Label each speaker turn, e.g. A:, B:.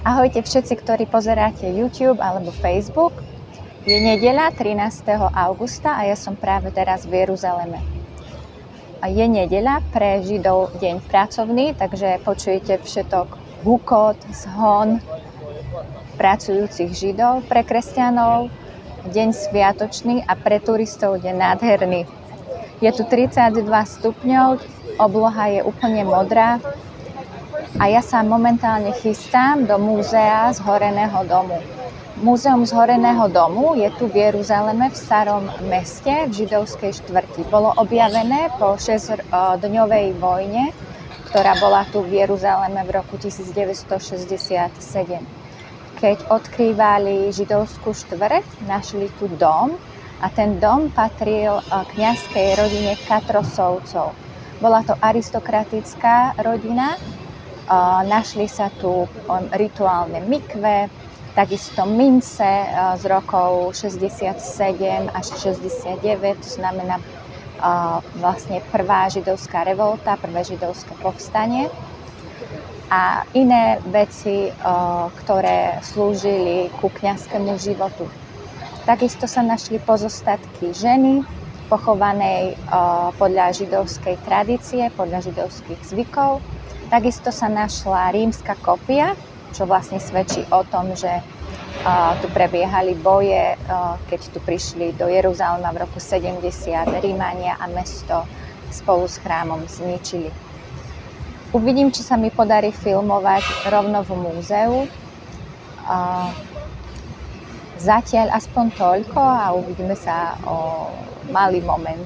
A: Ahojte všetci, ktorí pozeráte YouTube alebo Facebook. Je nedeľa 13. augusta a ja som práve teraz v Jeruzaleme. Je nedeľa, pre Židov deň pracovný, takže počujete všetok hukot, zhon pracujúcich Židov. Pre kresťanov deň sviatočný a pre turistov deň nádherný. Je tu 32 stupňov, obloha je úplne modrá a ja sa momentálne chystám do múzea Zhoreného domu. Múzeum Zhoreného domu je tu v Jeruzaleme v starom meste, v židovskej štvrti. Bolo objavené po 6-dňovej vojne, ktorá bola tu v Jeruzaleme v roku 1967. Keď odkrývali židovskú štvrť, našli tu dom a ten dom patril kňazskej rodine Katrosovcov. Bola to aristokratická rodina, našli sa tu rituálne mikve, takisto mince z rokov 67 až 69, to znamená vlastne prvá židovská revolta, prvé židovské povstanie a iné veci, ktoré slúžili ku kňazskému životu. Takisto sa našli pozostatky ženy, pochovanej podľa židovskej tradície, podľa židovských zvykov. Takisto sa našla rímska kopia, čo vlastne svedčí o tom, že tu prebiehali boje, keď tu prišli do Jeruzalema v roku 70 Rímania a mesto spolu s chrámom zničili. Uvidím, či sa mi podarí filmovať rovno v múzeu. Zatiaľ aspoň toľko a uvidíme sa o malý moment.